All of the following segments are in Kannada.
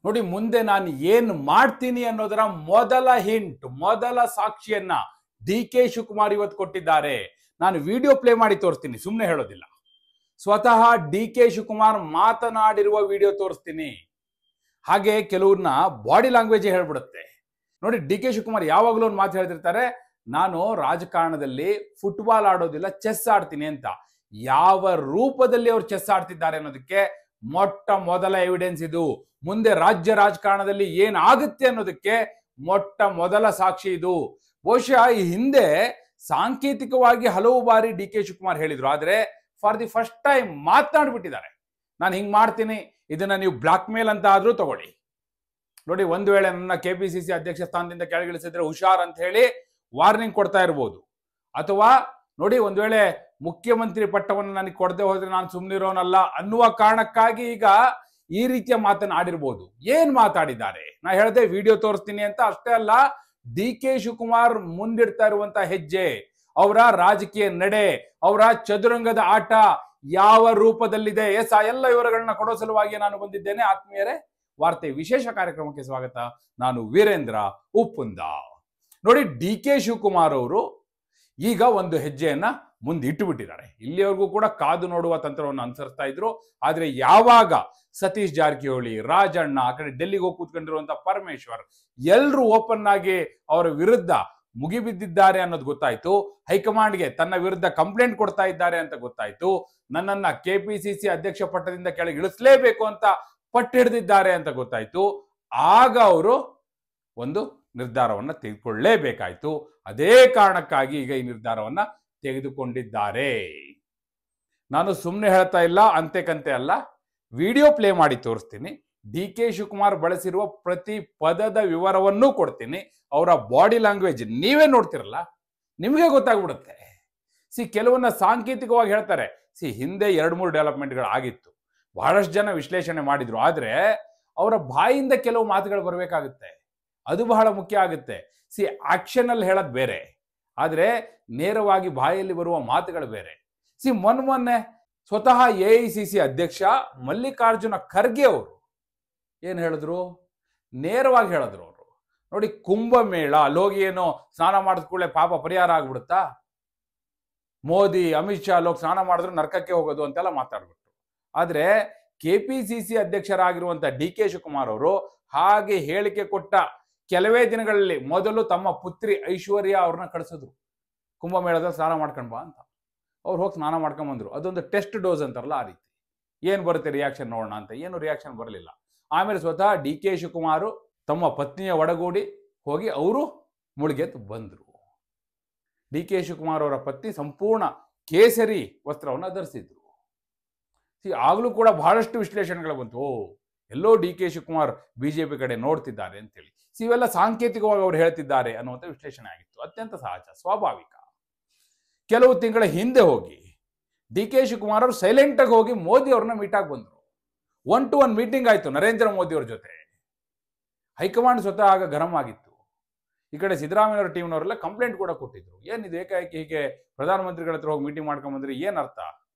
ನೋಡಿ, ಮುಂದೆ ನಾನು ಏನು ಮಾಡ್ತೀನಿ ಅನ್ನೋದರ ಮೊದಲ ಹಿಂಟ್, ಮೊದಲ ಸಾಕ್ಷಿಯನ್ನ ಡಿ ಕೆ ಶಿವಕುಮಾರ್ ಇವತ್ತು ಕೊಟ್ಟಿದ್ದಾರೆ. ನಾನು ವಿಡಿಯೋ ಪ್ಲೇ ಮಾಡಿ ತೋರಿಸ್ತೀನಿ, ಸುಮ್ಮನೆ ಹೇಳೋದಿಲ್ಲ. ಸ್ವತಃ ಡಿ ಕೆ ಶಿವಕುಮಾರ್ ಮಾತನಾಡಿರುವ ವಿಡಿಯೋ ತೋರಿಸ್ತೀನಿ. ಹಾಗೆ ಕೆಲವ್ರನ್ನ ಬಾಡಿ ಲ್ಯಾಂಗ್ವೇಜ್ ಹೇಳ್ಬಿಡುತ್ತೆ. ನೋಡಿ, ಡಿ ಕೆ ಶಿವಕುಮಾರ್ ಯಾವಾಗಲೂ ಒಂದು ಮಾತು ಹೇಳ್ತಿರ್ತಾರೆ, ನಾನು ರಾಜಕಾರಣದಲ್ಲಿ ಫುಟ್ಬಾಲ್ ಆಡೋದಿಲ್ಲ, ಚೆಸ್ ಆಡ್ತೀನಿ ಅಂತ. ಯಾವ ರೂಪದಲ್ಲಿ ಅವ್ರು ಚೆಸ್ ಆಡ್ತಿದ್ದಾರೆ ಅನ್ನೋದಕ್ಕೆ ಮೊಟ್ಟ ಮೊದಲ ಎವಿಡೆನ್ಸ್ ಇದು. ಮುಂದೆ ರಾಜ್ಯ ರಾಜಕಾರಣದಲ್ಲಿ ಏನಾಗುತ್ತೆ ಅನ್ನೋದಕ್ಕೆ ಮೊಟ್ಟ ಮೊದಲ ಸಾಕ್ಷಿ ಇದು. ಬಹುಶಃ ಈ ಹಿಂದೆ ಸಾಂಕೇತಿಕವಾಗಿ ಹಲವು ಬಾರಿ ಡಿ ಕೆ ಶಿವಕುಮಾರ್ ಹೇಳಿದ್ರು, ಆದ್ರೆ ಫಾರ್ ದಿ ಫಸ್ಟ್ ಟೈಮ್ ಮಾತನಾಡ್ಬಿಟ್ಟಿದ್ದಾರೆ. ನಾನು ಹಿಂಗ್ ಮಾಡ್ತೀನಿ, ಇದನ್ನ ನೀವು ಬ್ಲಾಕ್ ಮೇಲ್ ಅಂತ ಆದ್ರೂ ತಗೊಳ್ಳಿ. ನೋಡಿ, ಒಂದು ವೇಳೆ ನನ್ನ ಕೆಪಿಸಿಸಿ ಅಧ್ಯಕ್ಷ ಸ್ಥಾನದಿಂದ ಕೆಳಗಿಳಿಸಿದ್ರೆ ಹುಷಾರ್ ಅಂತ ಹೇಳಿ ವಾರ್ನಿಂಗ್ ಕೊಡ್ತಾ ಇರ್ಬೋದು. ಅಥವಾ ನೋಡಿ, ಒಂದ್ ವೇಳೆ ಮುಖ್ಯಮಂತ್ರಿ ಪಟ್ಟವನ್ನು ನನಗೆ ಕೊಡದೆ ಹೋದ್ರೆ ನಾನು ಸುಮ್ಮನಿರೋನಲ್ಲ ಅನ್ನುವ ಕಾರಣಕ್ಕಾಗಿ ಈಗ ಈ ರೀತಿಯ ಮಾತನ್ನು ಆಡಿರ್ಬೋದು. ಏನ್ ಮಾತಾಡಿದ್ದಾರೆ ನಾ ಹೇಳ್ದೆ, ವಿಡಿಯೋ ತೋರಿಸ್ತೀನಿ ಅಂತ. ಅಷ್ಟೇ ಅಲ್ಲ, ಡಿ ಕೆ ಶಿವಕುಮಾರ್ ಮುಂದಿಡ್ತಾ ಇರುವಂತ ಹೆಜ್ಜೆ, ಅವರ ರಾಜಕೀಯ ನಡೆ, ಅವರ ಚದುರಂಗದ ಆಟ ಯಾವ ರೂಪದಲ್ಲಿದೆ, ಆ ಎಲ್ಲ ವಿವರಗಳನ್ನ ಕೊಡೋ ಸಲುವಾಗಿ ನಾನು ಬಂದಿದ್ದೇನೆ. ಆತ್ಮೀಯರೇ, ವಾರ್ತೆ ವಿಶೇಷ ಕಾರ್ಯಕ್ರಮಕ್ಕೆ ಸ್ವಾಗತ. ನಾನು ವೀರೇಂದ್ರ ಉಪ್ಪುಂದ. ನೋಡಿ, ಡಿ ಕೆ ಶಿವಕುಮಾರ್ ಅವರು ಈಗ ಒಂದು ಹೆಜ್ಜೆಯನ್ನ ಮುಂದೆ ಇಟ್ಟು ಬಿಟ್ಟಿದ್ದಾರೆ. ಇಲ್ಲಿವರೆಗೂ ಕೂಡ ಕಾದು ನೋಡುವ ತಂತ್ರವನ್ನು ಅನುಸರಿಸ್ತಾ ಇದ್ರು. ಆದ್ರೆ ಯಾವಾಗ ಸತೀಶ್ ಜಾರಕಿಹೊಳಿ, ರಾಜಣ್ಣ, ಆ ಕಡೆ ಡೆಲ್ಲಿಗೆ ಹೋಗಿ ಕೂತ್ಕೊಂಡಿರುವಂತ ಪರಮೇಶ್ವರ್ ಎಲ್ರು ಓಪನ್ ಆಗಿ ಅವರ ವಿರುದ್ಧ ಮುಗಿಬಿದ್ದಿದ್ದಾರೆ ಅನ್ನೋದು ಗೊತ್ತಾಯ್ತು, ಹೈಕಮಾಂಡ್ಗೆ ತನ್ನ ವಿರುದ್ಧ ಕಂಪ್ಲೇಂಟ್ ಕೊಡ್ತಾ ಇದ್ದಾರೆ ಅಂತ ಗೊತ್ತಾಯ್ತು, ನನ್ನನ್ನ ಕೆಪಿಸಿಸಿ ಅಧ್ಯಕ್ಷ ಪಟ್ಟದಿಂದ ಕೆಳಗೆ ಇಳಿಸಲೇಬೇಕು ಅಂತ ಪಟ್ಟು ಹಿಡಿದಿದ್ದಾರೆ ಅಂತ ಗೊತ್ತಾಯ್ತು, ಆಗ ಅವರು ಒಂದು ನಿರ್ಧಾರವನ್ನ ತೆಗೆದುಕೊಳ್ಳಲೇಬೇಕಾಯ್ತು. ಅದೇ ಕಾರಣಕ್ಕಾಗಿ ಈಗ ಈ ನಿರ್ಧಾರವನ್ನ ತೆಗೆದುಕೊಂಡಿದ್ದಾರೆ. ನಾನು ಸುಮ್ಮನೆ ಹೇಳ್ತಾ ಇಲ್ಲ, ಅಂತೆ ಕಂತೆ ಅಲ್ಲ, ವಿಡಿಯೋ ಪ್ಲೇ ಮಾಡಿ ತೋರಿಸ್ತೀನಿ. ಡಿ ಕೆ ಶಿವಕುಮಾರ್ ಬಳಸಿರುವ ಪ್ರತಿ ಪದದ ವಿವರವನ್ನೂ ಕೊಡ್ತೀನಿ. ಅವರ ಬಾಡಿ ಲ್ಯಾಂಗ್ವೇಜ್ ನೀವೇ ನೋಡ್ತಿರಲ್ಲ, ನಿಮಗೆ ಗೊತ್ತಾಗ್ಬಿಡುತ್ತೆ. ಕೆಲವನ್ನ ಸಾಂಕೇತಿಕವಾಗಿ ಹೇಳ್ತಾರೆ. ಹಿಂದೆ 2-3 ಡೆವಲಪ್ಮೆಂಟ್ಗಳು ಆಗಿತ್ತು, ಬಹಳಷ್ಟು ಜನ ವಿಶ್ಲೇಷಣೆ ಮಾಡಿದ್ರು. ಆದ್ರೆ ಅವರ ಬಾಯಿಂದ ಕೆಲವು ಮಾತುಗಳು ಬರಬೇಕಾಗುತ್ತೆ, ಅದು ಬಹಳ ಮುಖ್ಯ ಆಗುತ್ತೆ. ಆಕ್ಷನ್ ಅಲ್ಲಿ ಹೇಳೋದು ಬೇರೆ, ಆದ್ರೆ ನೇರವಾಗಿ ಬಾಯಲ್ಲಿ ಬರುವ ಮಾತುಗಳು ಬೇರೆ. ಮೊನ್ನೆ ಸ್ವತಃ AICC ಅಧ್ಯಕ್ಷ ಮಲ್ಲಿಕಾರ್ಜುನ ಖರ್ಗೆ ಅವರು ಏನ್ ಹೇಳಿದ್ರು, ನೇರವಾಗಿ ಹೇಳಿದ್ರು ಅವರು. ನೋಡಿ, ಕುಂಭಮೇಳ ಅಲ್ಲೋಗಿ ಏನೋ ಸ್ನಾನ ಮಾಡಿದ ಕೂಡಲೇ ಪಾಪ ಪರಿಹಾರ ಆಗ್ಬಿಡುತ್ತಾ, ಮೋದಿ ಅಮಿತ್ ಶಾ ಅಲ್ಲೋಗಿ ಸ್ನಾನ ಮಾಡಿದ್ರು ನರಕಕ್ಕೆ ಹೋಗೋದು ಅಂತೆಲ್ಲ ಮಾತಾಡ್ಬಿಟ್ರು. ಆದ್ರೆ KPCC ಅಧ್ಯಕ್ಷರಾಗಿರುವಂತ ಡಿ ಕೆ ಶಿವಕುಮಾರ್ ಅವರು ಹಾಗೆ ಹೇಳಿಕೆ ಕೊಟ್ಟ ಕೆಲವೇ ದಿನಗಳಲ್ಲಿ ಮೊದಲು ತಮ್ಮ ಪುತ್ರಿ ಐಶ್ವರ್ಯ ಅವ್ರನ್ನ ಕಳಿಸಿದ್ರು, ಕುಂಭಮೇಳದಲ್ಲಿ ಸ್ನಾನ ಮಾಡ್ಕೊಂಡ್ ಬಾ ಅಂತ. ಅವ್ರು ಹೋಗಿ ಸ್ನಾನ ಮಾಡ್ಕೊಂಡ್ ಬಂದ್ರು. ಅದೊಂದು ಟೆಸ್ಟ್ ಡೋಸ್ ಅಂತಾರಲ್ಲ, ಆ ರೀತಿ. ಏನ್ ಬರುತ್ತೆ ರಿಯಾಕ್ಷನ್ ನೋಡೋಣ ಅಂತ. ಏನು ರಿಯಾಕ್ಷನ್ ಬರಲಿಲ್ಲ. ಆಮೇಲೆ ಸ್ವತಃ ಡಿ ಕೆ ಶಿವಕುಮಾರ್ ತಮ್ಮ ಪತ್ನಿಯ ಒಡಗೂಡಿ ಹೋಗಿ ಅವರು ಮುಳುಗೆದ್ದು ಬಂದ್ರು. ಡಿ ಕೆ ಶಿವಕುಮಾರ್ ಅವರ ಪತ್ನಿ ಸಂಪೂರ್ಣ ಕೇಸರಿ ವಸ್ತ್ರವನ್ನ ಧರಿಸಿದ್ರು. ಆಗ್ಲೂ ಕೂಡ ಬಹಳಷ್ಟು ವಿಶ್ಲೇಷಣೆಗಳು ಬಂತು, ಎಲ್ಲೋ ಡಿ ಕೆ ಶಿವಕುಮಾರ್ ಬಿಜೆಪಿ ಕಡೆ ನೋಡ್ತಿದ್ದಾರೆ ಅಂತೇಳಿ. ಇವೆಲ್ಲ ಸಾಂಕೇತಿಕವಾಗಿ ಅವ್ರು ಹೇಳ್ತಿದ್ದಾರೆ ಅನ್ನುವಂಥ ವಿಶ್ಲೇಷಣೆ ಆಗಿತ್ತು. ಅತ್ಯಂತ ಸಹಜ, ಸ್ವಾಭಾವಿಕ. ಕೆಲವು ತಿಂಗಳ ಹಿಂದೆ ಹೋಗಿ ಡಿ ಕೆ ಶಿವಕುಮಾರ್ ಅವರು ಸೈಲೆಂಟ್ ಆಗಿ ಹೋಗಿ ಮೋದಿ ಅವ್ರನ್ನ ಮೀಟ್ ಆಗಿ ಬಂದ್ರು. 1-to-1 ಮೀಟಿಂಗ್ ಆಯ್ತು ನರೇಂದ್ರ ಮೋದಿ ಅವ್ರ ಜೊತೆ. ಹೈಕಮಾಂಡ್ ಸ್ವತಃ ಆಗ ಗರಂ ಆಗಿತ್ತು. ಈ ಕಡೆ ಸಿದ್ದರಾಮಯ್ಯ ಟೀಮ್ನವರೆಲ್ಲ ಕಂಪ್ಲೇಂಟ್ ಕೂಡ ಕೊಟ್ಟಿದ್ರು. ಏನಿದು ಏಕಾಏಕಿ ಹೀಗೆ ಪ್ರಧಾನಮಂತ್ರಿಗಳ ಹತ್ರ ಹೋಗಿ ಮೀಟಿಂಗ್ ಮಾಡ್ಕೊಂಡ್ ಬಂದ್ರೆ ಏನ್ ಅರ್ಥ,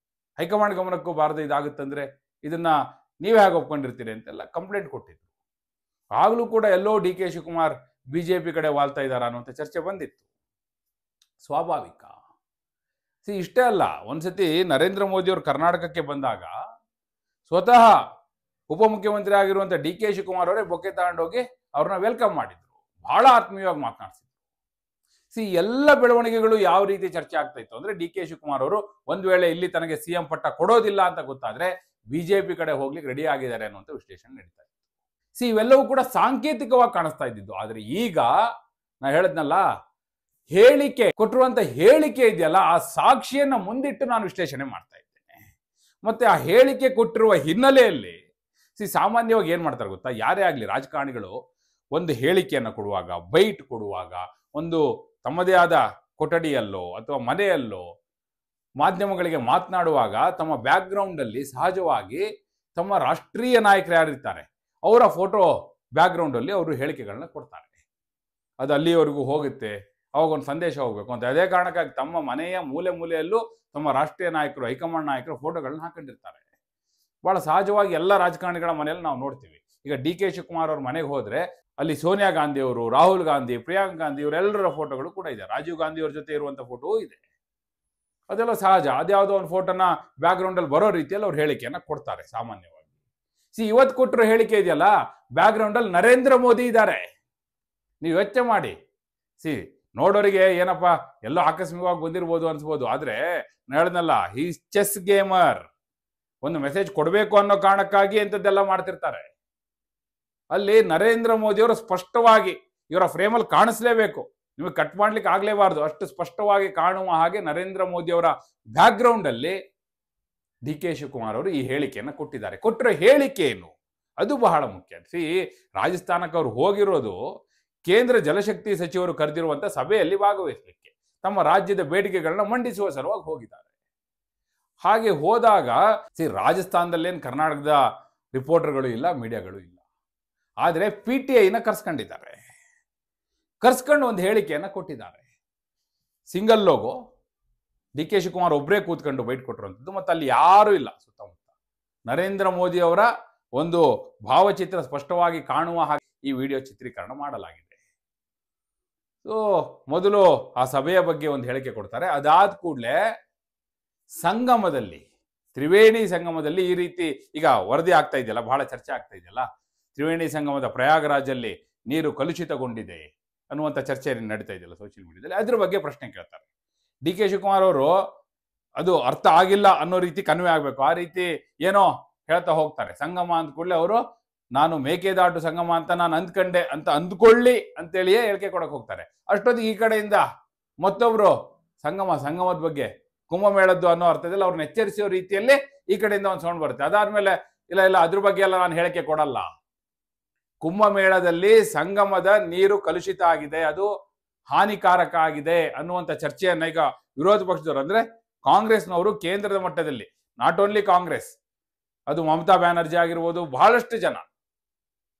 ಹೈಕಮಾಂಡ್ ಗಮನಕ್ಕೂ ಬಾರದೆ ಇದಾಗುತ್ತಂದ್ರೆ ಇದನ್ನ ನೀವೇ ಹೇಗೆ ಒಪ್ಕೊಂಡಿರ್ತೀರಿ ಅಂತೆಲ್ಲ ಕಂಪ್ಲೇಂಟ್ ಕೊಟ್ಟಿದ್ರು. ಆಗ್ಲೂ ಕೂಡ ಎಲ್ಲೋ ಡಿ ಕೆ ಶಿವಕುಮಾರ್ ಬಿಜೆಪಿ ಕಡೆ ವಾಲ್ತಾ ಇದ್ದಾರ ಅನ್ನುವಂಥ ಚರ್ಚೆ ಬಂದಿತ್ತು. ಸ್ವಾಭಾವಿಕ. ಇಷ್ಟೇ ಅಲ್ಲ, ಒಂದ್ಸತಿ ನರೇಂದ್ರ ಮೋದಿ ಅವರು ಕರ್ನಾಟಕಕ್ಕೆ ಬಂದಾಗ ಸ್ವತಃ ಉಪಮುಖ್ಯಮಂತ್ರಿ ಆಗಿರುವಂತ ಡಿ ಕೆ ಶಿವಕುಮಾರ್ ಅವರೇ ಬೊಕ್ಕೆ ತಗೊಂಡೋಗಿ ಅವ್ರನ್ನ ವೆಲ್ಕಮ್ ಮಾಡಿದ್ರು, ಬಹಳ ಆತ್ಮೀಯವಾಗಿ ಮಾತನಾಡಿಸಿದ್ರು. ಎಲ್ಲ ಬೆಳವಣಿಗೆಗಳು ಯಾವ ರೀತಿ ಚರ್ಚೆ ಆಗ್ತಾ ಇತ್ತು ಅಂದ್ರೆ, ಡಿ ಕೆ ಶಿವಕುಮಾರ್ ಅವರು ಒಂದ್ ವೇಳೆ ಇಲ್ಲಿ ತನಗೆ CM ಪಟ್ಟ ಕೊಡೋದಿಲ್ಲ ಅಂತ ಗೊತ್ತಾದ್ರೆ ಬಿಜೆಪಿ ಕಡೆ ಹೋಗ್ಲಿಕ್ಕೆ ರೆಡಿ ಆಗಿದ್ದಾರೆ ಅನ್ನುವಂಥ ವಿಶ್ಲೇಷಣೆ ನಡೀತಾ ಇತ್ತು. ಇವೆಲ್ಲವೂ ಕೂಡ ಸಾಂಕೇತಿಕವಾಗಿ ಕಾಣಿಸ್ತಾ ಇದ್ದಿದ್ದು. ಆದ್ರೆ ಈಗ ನಾ ಹೇಳದ್ನಲ್ಲ, ಹೇಳಿಕೆ ಕೊಟ್ಟಿರುವಂತ ಹೇಳಿಕೆ ಇದೆಯಲ್ಲ, ಆ ಸಾಕ್ಷಿಯನ್ನ ಮುಂದಿಟ್ಟು ನಾನು ವಿಶ್ಲೇಷಣೆ ಮಾಡ್ತಾ ಇದ್ದೇನೆ. ಮತ್ತೆ ಆ ಹೇಳಿಕೆ ಕೊಟ್ಟಿರುವ ಹಿನ್ನೆಲೆಯಲ್ಲಿ ಸಾಮಾನ್ಯವಾಗಿ ಏನ್ ಮಾಡ್ತಾರೆ ಗೊತ್ತಾ, ಯಾರೇ ಆಗ್ಲಿ ರಾಜಕಾರಣಿಗಳು ಒಂದು ಹೇಳಿಕೆಯನ್ನು ಕೊಡುವಾಗ, ಬೈಟ್ ಕೊಡುವಾಗ, ಒಂದು ತಮ್ಮದೇ ಆದ ಕೊಠಡಿಯಲ್ಲೋ ಅಥವಾ ಮನೆಯಲ್ಲೋ ಮಾಧ್ಯಮಗಳಿಗೆ ಮಾತನಾಡುವಾಗ ತಮ್ಮ ಬ್ಯಾಕ್ ಗ್ರೌಂಡ್ ಅಲ್ಲಿ ಸಹಜವಾಗಿ ತಮ್ಮ ರಾಷ್ಟ್ರೀಯ ನಾಯಕರು ಯಾರಿರ್ತಾರೆ ಅವರ ಫೋಟೋ ಬ್ಯಾಕ್ ಗ್ರೌಂಡ್ ಅಲ್ಲಿ ಅವರು ಹೇಳಿಕೆಗಳನ್ನ ಕೊಡ್ತಾರೆ. ಅದು ಅಲ್ಲಿವರೆಗೂ ಹೋಗುತ್ತೆ, ಅವಾಗ ಒಂದು ಸಂದೇಶ ಹೋಗ್ಬೇಕು ಅಂತ. ಅದೇ ಕಾರಣಕ್ಕಾಗಿ ತಮ್ಮ ಮನೆಯ ಮೂಲೆ ಮೂಲೆಯಲ್ಲೂ ತಮ್ಮ ರಾಷ್ಟ್ರೀಯ ನಾಯಕರು, ಹೈಕಮಾಂಡ್ ನಾಯಕರು ಫೋಟೋಗಳನ್ನ ಹಾಕೊಂಡಿರ್ತಾರೆ. ಬಹಳ ಸಹಜವಾಗಿ ಎಲ್ಲ ರಾಜಕಾರಣಿಗಳ ಮನೆಯಲ್ಲಿ ನಾವು ನೋಡ್ತೀವಿ. ಈಗ ಡಿ ಕೆ ಶಿವಕುಮಾರ್ ಅವ್ರ ಮನೆಗೆ ಹೋದ್ರೆ ಅಲ್ಲಿ ಸೋನಿಯಾ ಗಾಂಧಿ ಅವರು, ರಾಹುಲ್ ಗಾಂಧಿ, ಪ್ರಿಯಾಂಕಾ ಗಾಂಧಿ ಇವರೆಲ್ಲರ ಫೋಟೋಗಳು ಕೂಡ ಇದೆ. ರಾಜೀವ್ ಗಾಂಧಿ ಅವ್ರ ಜೊತೆ ಇರುವಂತ ಫೋಟೋ ಇದೆ. ಅದೆಲ್ಲ ಸಹಜ. ಅದ್ಯಾವುದೋ ಒಂದು ಫೋಟೋನ ಬ್ಯಾಕ್ ಗ್ರೌಂಡ್ ಅಲ್ಲಿ ಬರೋ ರೀತಿಯಲ್ಲಿ ಅವ್ರು ಹೇಳಿಕೆಯನ್ನ ಕೊಡ್ತಾರೆ ಸಾಮಾನ್ಯವಾಗಿ. ಇವತ್ತು ಕೊಟ್ಟರು ಹೇಳಿಕೆ ಇದೆಯಲ್ಲ, ಬ್ಯಾಕ್ ಗ್ರೌಂಡ್ ಅಲ್ಲಿ ನರೇಂದ್ರ ಮೋದಿ ಇದ್ದಾರೆ. ನೀವು ಯೋಚನೆ ಮಾಡಿ. ನೋಡೋರಿಗೆ ಏನಪ್ಪ ಎಲ್ಲೋ ಆಕಸ್ಮಿಕವಾಗಿ ಬಂದಿರ್ಬೋದು ಅನ್ಸ್ಬೋದು, ಆದ್ರೆ ಹೇಳಿದ್ನಲ್ಲ, ಈ ಚೆಸ್ ಗೇಮರ್. ಒಂದು ಮೆಸೇಜ್ ಕೊಡಬೇಕು ಅನ್ನೋ ಕಾರಣಕ್ಕಾಗಿ ಎಂಥದ್ದೆಲ್ಲ ಮಾಡ್ತಿರ್ತಾರೆ. ಅಲ್ಲಿ ನರೇಂದ್ರ ಮೋದಿ ಅವರು ಸ್ಪಷ್ಟವಾಗಿ ಇವರ ಫ್ರೇಮಲ್ಲಿ ಕಾಣಿಸ್ಲೇಬೇಕು, ನಿಮಗೆ ಕಟ್ ಮಾಡ್ಲಿಕ್ಕೆ ಆಗ್ಲೇಬಾರ್ದು, ಅಷ್ಟು ಸ್ಪಷ್ಟವಾಗಿ ಕಾಣುವ ಹಾಗೆ ನರೇಂದ್ರ ಮೋದಿ ಅವರ ಬ್ಯಾಕ್ ಗ್ರೌಂಡ್ ಅಲ್ಲಿ ಡಿ ಕೆ ಶಿವಕುಮಾರ್ ಅವರು ಈ ಹೇಳಿಕೆಯನ್ನು ಕೊಟ್ಟಿದ್ದಾರೆ. ಕೊಟ್ಟರೆ ಹೇಳಿಕೆ ಏನು, ಅದು ಬಹಳ ಮುಖ್ಯ. ರಾಜಸ್ಥಾನಕ್ಕೆ ಅವರು ಹೋಗಿರೋದು ಕೇಂದ್ರ ಜಲಶಕ್ತಿ ಸಚಿವರು ಕರೆದಿರುವಂತ ಸಭೆಯಲ್ಲಿ ಭಾಗವಹಿಸಲಿಕ್ಕೆ, ತಮ್ಮ ರಾಜ್ಯದ ಬೇಡಿಕೆಗಳನ್ನ ಮಂಡಿಸುವ ಸಲುವಾಗಿ ಹೋಗಿದ್ದಾರೆ. ಹಾಗೆ ಹೋದಾಗ ರಾಜಸ್ಥಾನದಲ್ಲೇನು ಕರ್ನಾಟಕದ ರಿಪೋರ್ಟರ್ಗಳು ಇಲ್ಲ, ಮೀಡಿಯಾಗಳು ಇಲ್ಲ. ಆದರೆ PTIನ ಕರ್ಸ್ಕೊಂಡಿದ್ದಾರೆ. ಕರ್ಸ್ಕೊಂಡು ಒಂದು ಹೇಳಿಕೆಯನ್ನು ಕೊಟ್ಟಿದ್ದಾರೆ. Single logo, D K Shivakumar ಒಬ್ಬರೇ ಕೂತ್ಕೊಂಡು ಬೈಟ್ ಕೊಟ್ಟಿರುವಂಥದ್ದು, ಮತ್ತು ಅಲ್ಲಿ ಯಾರೂ ಇಲ್ಲ ಸುತ್ತಮುತ್ತ. ನರೇಂದ್ರ ಮೋದಿ ಅವರ ಒಂದು ಭಾವಚಿತ್ರ ಸ್ಪಷ್ಟವಾಗಿ ಕಾಣುವ ಹಾಗೆ ಈ ವಿಡಿಯೋ ಚಿತ್ರೀಕರಣ ಮಾಡಲಾಗಿದೆ. ಸೊ ಮೊದಲು ಆ ಸಭೆಯ ಬಗ್ಗೆ ಒಂದು ಹೇಳಿಕೆ ಕೊಡ್ತಾರೆ. ಅದಾದ ಕೂಡಲೇ ಸಂಗಮದಲ್ಲಿ, ತ್ರಿವೇಣಿ ಸಂಗಮದಲ್ಲಿ ಈ ರೀತಿ ಈಗ ವರದಿ ಆಗ್ತಾ ಇದೆಯಲ್ಲ, ಬಹಳ ಚರ್ಚೆ ಆಗ್ತಾ ಇದೆಯಲ್ಲ, ತ್ರಿವೇಣಿ ಸಂಗಮದ ಪ್ರಯಾಗರಾಜಲ್ಲಿ ನೀರು ಕಲುಷಿತಗೊಂಡಿದೆ ಅನ್ನುವಂಥ ಚರ್ಚೆ ನಡೀತಾ ಇದೆಯಲ್ಲ ಸೋಷಿಯಲ್ ಮೀಡಿಯಾದಲ್ಲಿ, ಅದ್ರ ಬಗ್ಗೆ ಪ್ರಶ್ನೆ ಕೇಳ್ತಾರೆ. ಡಿ ಕೆ ಶಿವಕುಮಾರ್ ಅವರು ಅದು ಅರ್ಥ ಆಗಿಲ್ಲ ಅನ್ನೋ ರೀತಿ ಕನ್ವೆ ಆಗಬೇಕು, ಆ ರೀತಿ ಏನೋ ಹೇಳ್ತಾ ಹೋಗ್ತಾರೆ. ಸಂಗಮ ಅಂದ ಕೂಡಲೇ ಅವರು ನಾನು ಮೇಕೆದಾಟು ಸಂಗಮ ಅಂತ ನಾನು ಅಂದ್ಕೊಂಡೆ ಅಂತ ಅಂದ್ಕೊಳ್ಳಿ ಅಂತೇಳಿಯೇ ಹೇಳಿಕೆ ಕೊಡಕ್ಕೆ ಹೋಗ್ತಾರೆ. ಅಷ್ಟೊತ್ತಿಗೆ ಈ ಕಡೆಯಿಂದ ಮತ್ತೊಬ್ರು ಸಂಗಮದ ಬಗ್ಗೆ ಕುಂಭಮೇಳದ್ದು ಅನ್ನೋ ಅರ್ಥದಲ್ಲಿ ಅವ್ರನ್ನ ಎಚ್ಚರಿಸೋ ರೀತಿಯಲ್ಲಿ ಈ ಕಡೆಯಿಂದ ಒಂದು ಸೌಂಡ್ ಬರುತ್ತೆ. ಅದಾದ್ಮೇಲೆ ಇಲ್ಲ ಅದ್ರ ಬಗ್ಗೆ ಎಲ್ಲ ನಾನು ಹೇಳಿಕೆ ಕೊಡಲ್ಲ, ಕುಂಭಮೇಳದಲ್ಲಿ ಸಂಗಮದ ನೀರು ಕಲುಷಿತ ಆಗಿದೆ, ಅದು ಹಾನಿಕಾರಕ ಆಗಿದೆ ಅನ್ನುವಂಥ ಚರ್ಚೆಯನ್ನ ಈಗ ವಿರೋಧ ಪಕ್ಷದವರು ಅಂದ್ರೆ ಕಾಂಗ್ರೆಸ್ನವರು ಕೇಂದ್ರದ ಮಟ್ಟದಲ್ಲಿ, ನಾಟ್ ಓನ್ಲಿ ಕಾಂಗ್ರೆಸ್, ಅದು ಮಮತಾ ಬ್ಯಾನರ್ಜಿ ಆಗಿರ್ಬೋದು, ಬಹಳಷ್ಟು ಜನ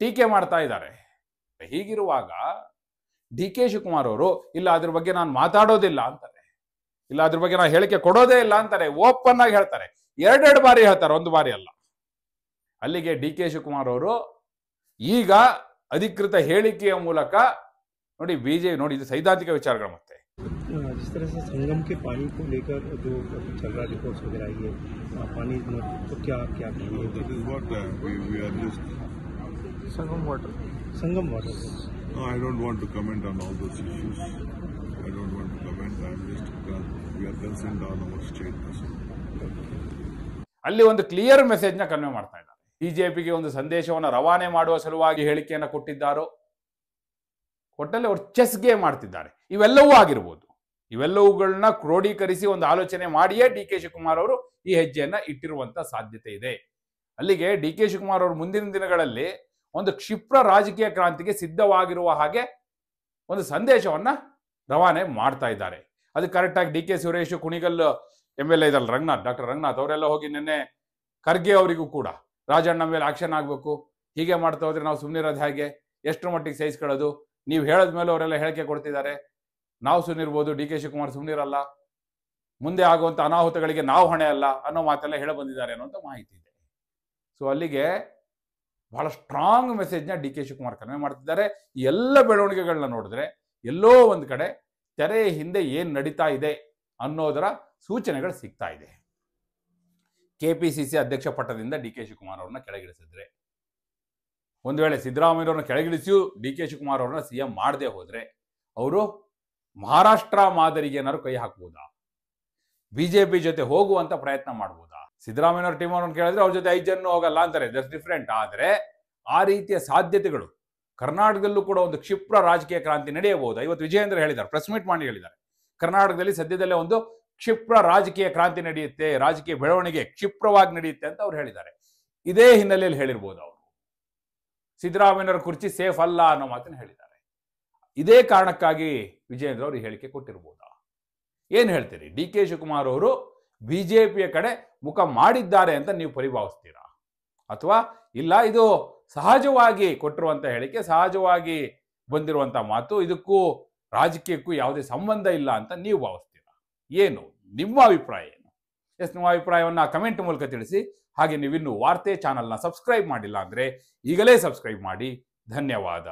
ಟೀಕೆ ಮಾಡ್ತಾ ಇದ್ದಾರೆ. ಹೀಗಿರುವಾಗ ಡಿ ಕೆ ಶಿವಕುಮಾರ್ ಅವರು ಇಲ್ಲ ಅದ್ರ ಬಗ್ಗೆ ನಾನು ಮಾತಾಡೋದಿಲ್ಲ ಅಂತಾರೆ, ಇಲ್ಲ ಅದ್ರ ಬಗ್ಗೆ ನಾನು ಹೇಳಿಕೆ ಕೊಡೋದೇ ಇಲ್ಲ ಅಂತಾರೆ. ಓಪನ್ ಆಗಿ ಹೇಳ್ತಾರೆ, ಎರಡೆರಡು ಬಾರಿ ಹೇಳ್ತಾರೆ, ಒಂದು ಬಾರಿ ಅಲ್ಲ. ಅಲ್ಲಿಗೆ ಡಿ ಕೆ ಶಿವಕುಮಾರ್ ಅವರು ಈಗ ಅಧಿಕೃತ ಹೇಳಿಕೆಯ ಮೂಲಕ ನೋಡಿ ಬಿಜೆಪಿ ನೋಡಿ, ಇದು ಸೈದ್ಧಾಂತಿಕ ವಿಚಾರಗಳು. ಮತ್ತೆ जिस तरह से संगम के पानी को लेकर जो चल रहा रिपोर्ट्स वगैरह आई है, पानी तो क्या क्या संगम water. No, I don't want to comment on all those issues. I don't want to comment. I'm just we are concerned on our state. ಅಲ್ಲಿ ಒಂದು ಕ್ಲಿಯರ್ ಮೆಸೇಜ್ ನ ಕನ್ವೆ ಮಾಡ್ತಾ ಇದ್ದಾರೆ. ಬಿಜೆಪಿಗೆ ಒಂದು ಸಂದೇಶವನ್ನು ರವಾನೆ ಮಾಡುವ ಸಲುವಾಗಿ ಹೇಳಿಕೆಯನ್ನು ಕೊಟ್ಟಿದ್ದಾರೋ, ಒಟ್ಟಲ್ಲಿ ಅವರು ಚೆಸ್ ಗೇಮ್ ಮಾಡ್ತಿದ್ದಾರೆ. ಇವೆಲ್ಲವೂ ಆಗಿರ್ಬೋದು. ಇವೆಲ್ಲವುಗಳನ್ನ ಕ್ರೋಢೀಕರಿಸಿ ಒಂದು ಆಲೋಚನೆ ಮಾಡಿಯೇ ಡಿ ಕೆ ಶಿವಕುಮಾರ್ ಅವರು ಈ ಹೆಜ್ಜೆಯನ್ನ ಇಟ್ಟಿರುವಂತ ಸಾಧ್ಯತೆ ಇದೆ. ಅಲ್ಲಿಗೆ ಡಿ ಕೆ ಶಿವಕುಮಾರ್ ಅವರು ಮುಂದಿನ ದಿನಗಳಲ್ಲಿ ಒಂದು ಕ್ಷಿಪ್ರ ರಾಜಕೀಯ ಕ್ರಾಂತಿಗೆ ಸಿದ್ಧವಾಗಿರುವ ಹಾಗೆ ಒಂದು ಸಂದೇಶವನ್ನ ರವಾನೆ ಮಾಡ್ತಾ ಇದ್ದಾರೆ. ಅದು ಕರೆಕ್ಟ್ ಆಗಿ D K Suresh, Kunigal MLA ಇದಲ್ಲ ಡಾಕ್ಟರ್ ರಂಗನಾಥ್ ಅವರೆಲ್ಲ ಹೋಗಿ ನಿನ್ನೆ ಖರ್ಗೆ ಅವರಿಗೂ ಕೂಡ ರಾಜಣ್ಣ ಮೇಲೆ ಆಕ್ಷನ್ ಆಗಬೇಕು, ಹೀಗೆ ಮಾಡ್ತಾ ಹೋದ್ರೆ ನಾವು ಸುಮ್ಮನಿರೋದು ಹೇಗೆ, ಎಷ್ಟರ ಮಟ್ಟಿಗೆ ಸಹಿಸ್ಕೊಳ್ಳೋದು, ನೀವು ಹೇಳದ ಮೇಲೆ ಅವರೆಲ್ಲ ಹೇಳಿಕೆ ಕೊಡ್ತಿದ್ದಾರೆ, ನಾವು ಸುಮ್ಮನಿರ್ಬೋದು, ಡಿ ಕೆ ಶಿವಕುಮಾರ್ ಸುಮ್ಮನಿರಲ್ಲ, ಮುಂದೆ ಆಗುವಂಥ ಅನಾಹುತಗಳಿಗೆ ನಾವು ಹೊಣೆ ಅಲ್ಲ ಅನ್ನೋ ಮಾತೆಲ್ಲ ಹೇಳ ಬಂದಿದ್ದಾರೆ ಅನ್ನೋಂಥ ಮಾಹಿತಿ ಇದೆ. ಸೊ ಅಲ್ಲಿಗೆ ಬಹಳ ಸ್ಟ್ರಾಂಗ್ ಮೆಸೇಜ್ನ ಡಿ ಕೆ ಶಿವಕುಮಾರ್ ಕನ್ವೆ ಮಾಡ್ತಿದ್ದಾರೆ. ಈ ಎಲ್ಲ ಬೆಳವಣಿಗೆಗಳನ್ನ ನೋಡಿದ್ರೆ ಎಲ್ಲೋ ಒಂದು ಕಡೆ ತೆರೆಯ ಹಿಂದೆ ಏನು ನಡೀತಾ ಇದೆ ಅನ್ನೋದರ ಸೂಚನೆಗಳು ಸಿಗ್ತಾ ಇದೆ. KPCC ಅಧ್ಯಕ್ಷ ಪಟ್ಟದಿಂದ ಡಿ ಕೆ ಶಿವಕುಮಾರ್ ಅವ್ರನ್ನ ಕೆಳಗಿಳಿಸಿದ್ರೆ, ಒಂದು ವೇಳೆ ಸಿದ್ದರಾಮಯ್ಯವ್ರನ್ನ ಕೆಳಗಿಳಿಸಿಯೂ ಡಿ ಕೆ ಶಿವಕುಮಾರ್ ಅವ್ರನ್ನ CM ಮಾಡದೆ ಹೋದ್ರೆ ಅವರು ಮಹಾರಾಷ್ಟ್ರ ಮಾದರಿಗೆ ಏನಾದ್ರು ಕೈ ಹಾಕ್ಬೋದಾ, ಬಿಜೆಪಿ ಜೊತೆ ಹೋಗುವಂತ ಪ್ರಯತ್ನ ಮಾಡ್ಬೋದಾ? ಸಿದ್ದರಾಮಯ್ಯವ್ರ ಟೀಮ್ ಅವ್ರನ್ನ ಕೇಳಿದ್ರೆ ಅವ್ರ ಜೊತೆ 5 ಜನ ಹೋಗಲ್ಲ ಅಂತಾರೆ, ದಟ್ಸ್ ಡಿಫ್ರೆಂಟ್. ಆದರೆ ಆ ರೀತಿಯ ಸಾಧ್ಯತೆಗಳು ಕರ್ನಾಟಕದಲ್ಲೂ ಕೂಡ ಒಂದು ಕ್ಷಿಪ್ರ ರಾಜಕೀಯ ಕ್ರಾಂತಿ ನಡೆಯಬಹುದಾ? ಇವತ್ತು ವಿಜಯೇಂದ್ರ ಹೇಳಿದ್ದಾರೆ, ಪ್ರೆಸ್ ಮೀಟ್ ಮಾಡಿ ಹೇಳಿದ್ದಾರೆ, ಕರ್ನಾಟಕದಲ್ಲಿ ಸದ್ಯದಲ್ಲೇ ಒಂದು ಕ್ಷಿಪ್ರ ರಾಜಕೀಯ ಕ್ರಾಂತಿ ನಡೆಯುತ್ತೆ, ರಾಜಕೀಯ ಬೆಳವಣಿಗೆ ಕ್ಷಿಪ್ರವಾಗಿ ನಡೆಯುತ್ತೆ ಅಂತ ಅವ್ರು ಹೇಳಿದ್ದಾರೆ. ಇದೇ ಹಿನ್ನೆಲೆಯಲ್ಲಿ ಹೇಳಿರ್ಬೋದು ಅವರು ಸಿದ್ದರಾಮಯ್ಯವ್ರ ಕುರ್ಚಿ ಸೇಫ್ ಅಲ್ಲ ಅನ್ನೋ ಮಾತನ್ನು ಹೇಳಿದ್ದಾರೆ. ಇದೇ ಕಾರಣಕ್ಕಾಗಿ ವಿಜಯೇಂದ್ರ ಅವರು ಹೇಳಿಕೆ ಕೊಟ್ಟಿರ್ಬೋದಾ? ಏನ್ ಹೇಳ್ತೀರಿ? ಡಿ ಕೆ ಶಿವಕುಮಾರ್ ಅವರು ಬಿಜೆಪಿಯ ಕಡೆ ಮುಖ ಮಾಡಿದ್ದಾರೆ ಅಂತ ನೀವು ಪರಿಭಾವಿಸ್ತೀರಾ, ಅಥವಾ ಇಲ್ಲ ಇದು ಸಹಜವಾಗಿ ಕೊಟ್ಟಿರುವಂತ ಹೇಳಿಕೆ, ಸಹಜವಾಗಿ ಬಂದಿರುವಂತ ಮಾತು, ಇದಕ್ಕೂ ರಾಜಕೀಯಕ್ಕೂ ಯಾವುದೇ ಸಂಬಂಧ ಇಲ್ಲ ಅಂತ ನೀವು ಭಾವಿಸ್ತೀರಾ? ಏನು ನಿಮ್ಮ ಅಭಿಪ್ರಾಯ ಏನು? ನಿಮ್ಮ ಅಭಿಪ್ರಾಯವನ್ನ ಕಮೆಂಟ್ ಮೂಲಕ ತಿಳಿಸಿ. ಹಾಗೆ ನೀವಿನ್ನು ವಾರ್ತೆ ಚಾನಲ್ನ ಸಬ್ಸ್ಕ್ರೈಬ್ ಮಾಡಿಲ್ಲ ಅಂದರೆ ಈಗಲೇ ಸಬ್ಸ್ಕ್ರೈಬ್ ಮಾಡಿ. ಧನ್ಯವಾದ.